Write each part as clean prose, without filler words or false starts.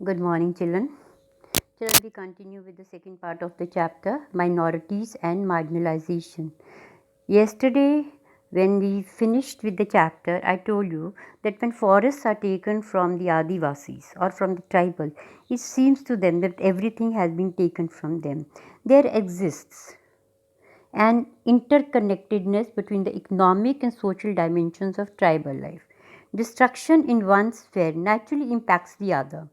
Good morning, children. Children, we continue with the second part of the chapter Minorities and Marginalization. Yesterday, when we finished with the chapter, I told you that when forests are taken from the Adivasis or from the tribal, it seems to them that everything has been taken from them. There exists an interconnectedness between the economic and social dimensions of tribal life. Destruction in one sphere naturally impacts the other.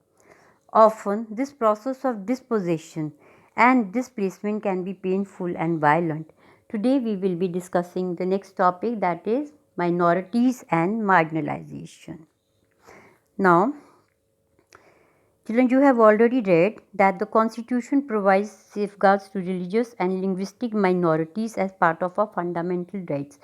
Often, this process of dispossession and displacement can be painful and violent. Today, we will be discussing the next topic, that is minorities and marginalization. Now, children, you have already read that the Constitution provides safeguards to religious and linguistic minorities as part of our fundamental rights.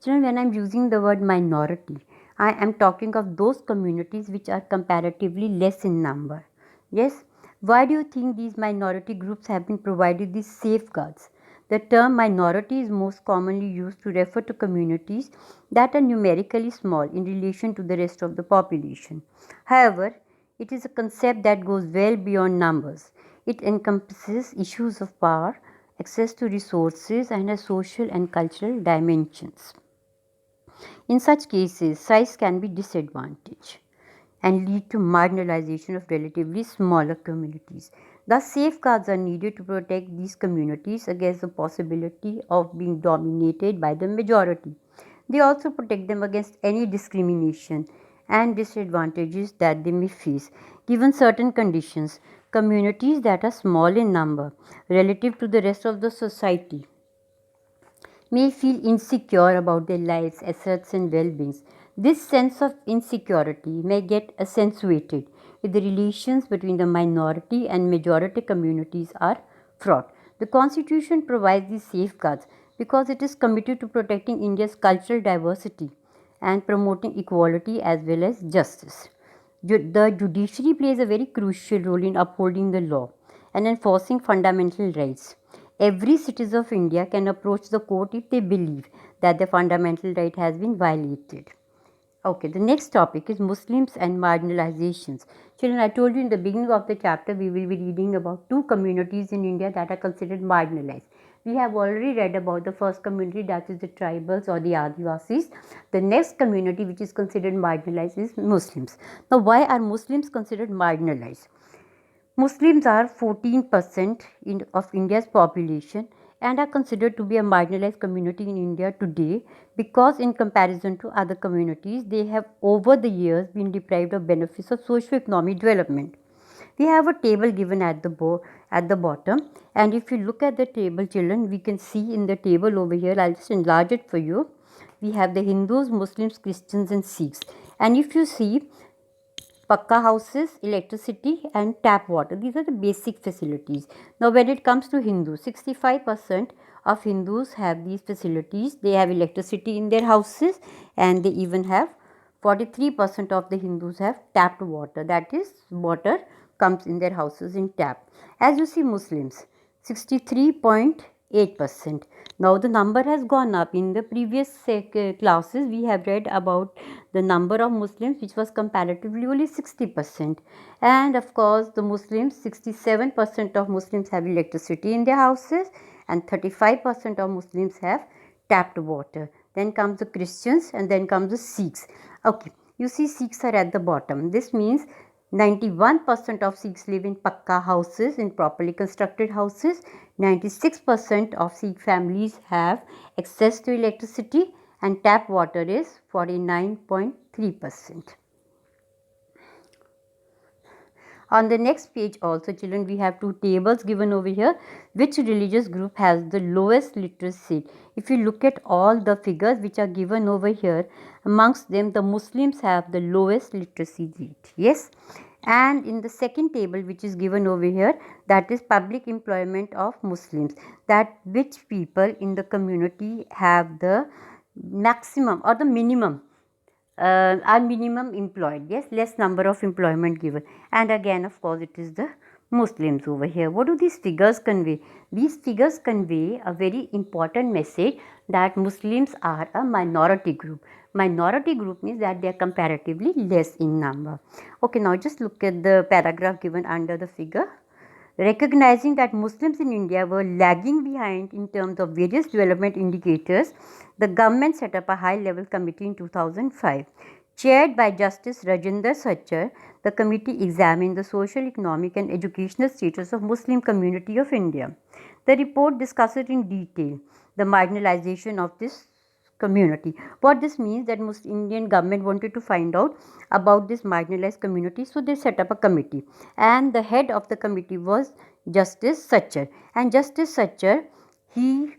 Children, when I am using the word minority, I am talking of those communities which are comparatively less in number. Yes? Why do you think these minority groups have been provided these safeguards? The term minority is most commonly used to refer to communities that are numerically small in relation to the rest of the population. However, it is a concept that goes well beyond numbers. It encompasses issues of power, access to resources, and a social and cultural dimensions. In such cases, size can be disadvantage and lead to marginalization of relatively smaller communities. Thus, safeguards are needed to protect these communities against the possibility of being dominated by the majority. They also protect them against any discrimination and disadvantages that they may face. Given certain conditions, communities that are small in number relative to the rest of the society may feel insecure about their lives, assets, and well being. This sense of insecurity may get accentuated if the relations between the minority and majority communities are fraught. The Constitution provides these safeguards because it is committed to protecting India's cultural diversity and promoting equality as well as justice. The judiciary plays a very crucial role in upholding the law and enforcing fundamental rights. Every citizen of India can approach the court if they believe that their fundamental right has been violated. Okay, the next topic is Muslims and marginalizations. Children, I told you in the beginning of the chapter we will be reading about two communities in India that are considered marginalized. We have already read about the first community, that is the tribals or the Adivasis. The next community which is considered marginalized is Muslims. Now, why are Muslims considered marginalized? Muslims are 14% of India's population and are considered to be a marginalized community in India today because, in comparison to other communities, they have over the years been deprived of benefits of socio-economic development. We have a table given at the bottom, and if you look at the table, children, we can see in the table over here. I'll just enlarge it for you. We have the Hindus, Muslims, Christians, and Sikhs. And if you see, Pakka houses, electricity, and tap water. These are the basic facilities. Now, when it comes to Hindus, 65% of Hindus have these facilities. They have electricity in their houses, and they even have 43% of the Hindus have tapped water. That is, water comes in their houses in tap. As you see, Muslims, 63.8%. Now, the number has gone up. In the previous classes, we have read about the number of Muslims, which was comparatively only 60%. And of course, the Muslims, 67% of Muslims have electricity in their houses, and 35% of Muslims have tapped water. Then comes the Christians, and then comes the Sikhs. Okay, you see, Sikhs are at the bottom. This means 91% of Sikhs live in Pakka houses, in properly constructed houses. 96% of Sikh families have access to electricity, and tap water is 49.3%. On the next page also, children, we have two tables given over here. Which religious group has the lowest literacy rate? If you look at all the figures which are given over here, amongst them the Muslims have the lowest literacy rate. Yes. And in the second table which is given over here, that is public employment of Muslims, that which people in the community have the maximum or the minimum are minimum employed. Yes, less number of employment given. And again, of course, it is the Muslims over here. What do these figures convey? These figures convey a very important message that Muslims are a minority group. Minority group means that they are comparatively less in number. Okay, now just look at the paragraph given under the figure. Recognizing that Muslims in India were lagging behind in terms of various development indicators, the government set up a high-level committee in 2005. Chaired by Justice Rajinder Sachar, the committee examined the social, economic and educational status of Muslim community of India. The report discusses in detail the marginalization of this community. What this means that Indian government wanted to find out about this marginalized community, so they set up a committee, and the head of the committee was Justice Sachar. And Justice Sachar, he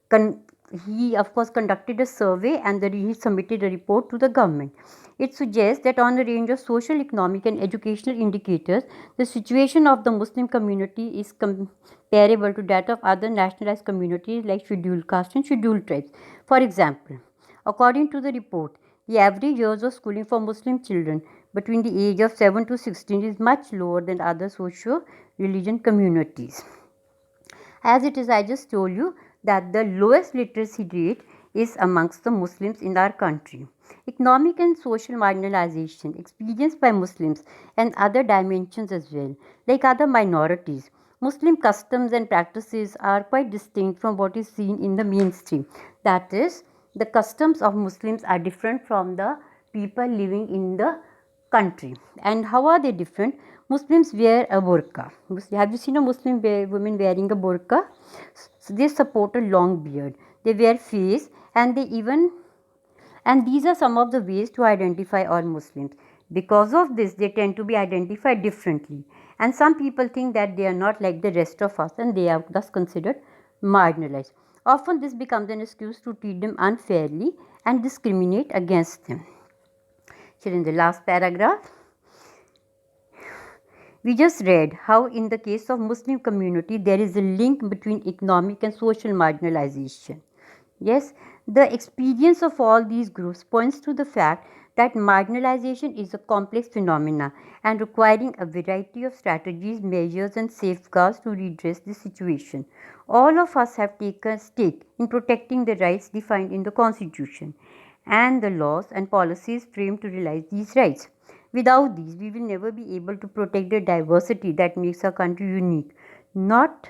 con- he of course conducted a survey, and he submitted a report to the government. It suggests that on a range of social, economic and educational indicators, the situation of the Muslim community is comparable to that of other nationalized communities like scheduled caste and scheduled tribes. For example, according to the report, the average years of schooling for Muslim children between the age of 7 to 16 is much lower than other socio-religion communities. As it is, I just told you that the lowest literacy rate is amongst the Muslims in our country. Economic and social marginalization experienced by Muslims and other dimensions as well, like other minorities. Muslim customs and practices are quite distinct from what is seen in the mainstream. That is, the customs of Muslims are different from the people living in the country. And how are they different? Muslims wear a burqa. Have you seen a Muslim woman wearing a burqa? So they support a long beard. They wear face, and these are some of the ways to identify all Muslims. Because of this, they tend to be identified differently. And some people think that they are not like the rest of us, and they are thus considered marginalized. Often this becomes an excuse to treat them unfairly and discriminate against them. Here in the last paragraph, we just read how in the case of Muslim community there is a link between economic and social marginalization. Yes, the experience of all these groups points to the fact that marginalization is a complex phenomena and requiring a variety of strategies, measures and safeguards to redress the situation. All of us have taken a stake in protecting the rights defined in the Constitution and the laws and policies framed to realize these rights. Without these, we will never be able to protect the diversity that makes our country unique, not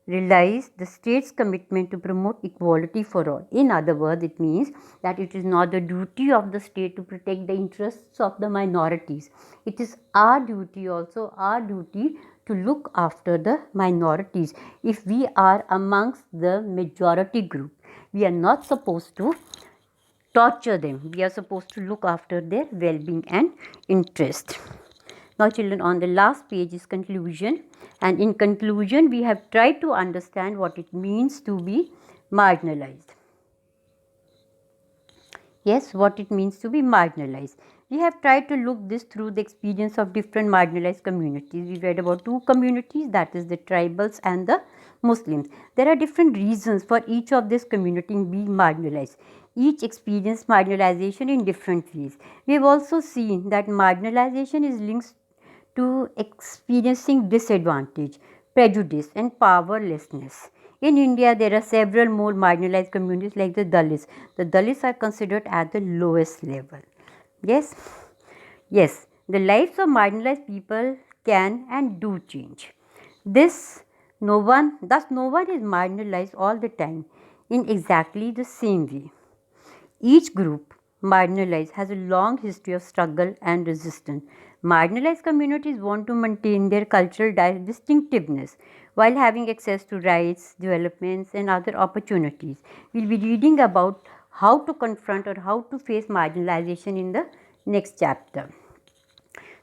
realize the state's commitment to promote equality for all. In other words, it means that it is not the duty of the state to protect the interests of the minorities. It is our duty also, our duty to look after the minorities. If we are amongst the majority group, we are not supposed to torture them. We are supposed to look after their well-being and interest. Now children, on the last page is conclusion, and in conclusion we have tried to understand what it means to be marginalized. Yes, what it means to be marginalized. We have tried to look this through the experience of different marginalized communities. We read about two communities, that is the tribals and the Muslims. There are different reasons for each of this community being marginalized. Each experience marginalization in different ways. We have also seen that marginalization is linked to experiencing disadvantage, prejudice and powerlessness. In India, there are several more marginalized communities like the Dalits. The Dalits are considered at the lowest level. Yes, yes, the lives of marginalized people can and do change. Thus no one is marginalized all the time in exactly the same way. Each group marginalized has a long history of struggle and resistance. Marginalized communities want to maintain their cultural distinctiveness while having access to rights, developments and other opportunities. We will be reading about how to confront or how to face marginalization in the next chapter.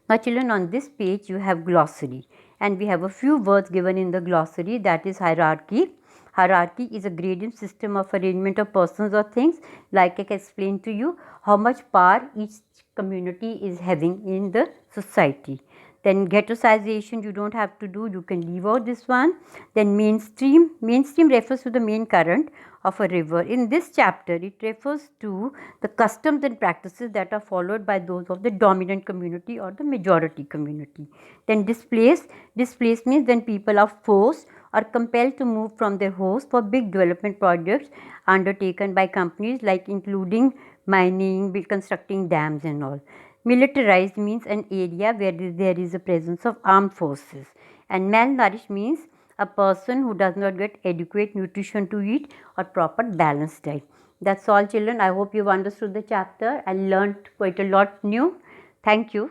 Now children, on this page you have glossary, and we have a few words given in the glossary, that is hierarchy. Hierarchy is a gradient system of arrangement of persons or things. Like I explained to you how much power each community is having in the society. Then ghettoization you don't have to do, you can leave out this one. Then mainstream refers to the main current of a river. In this chapter it refers to the customs and practices that are followed by those of the dominant community or the majority community. Then displaced means when people are forced or compelled to move from their homes for big development projects undertaken by companies like including mining, constructing dams and all. Militarized means an area where there is a presence of armed forces. And malnourished means a person who does not get adequate nutrition to eat or proper balanced diet. That's all, children. I hope you've understood the chapter and learnt quite a lot new. Thank you.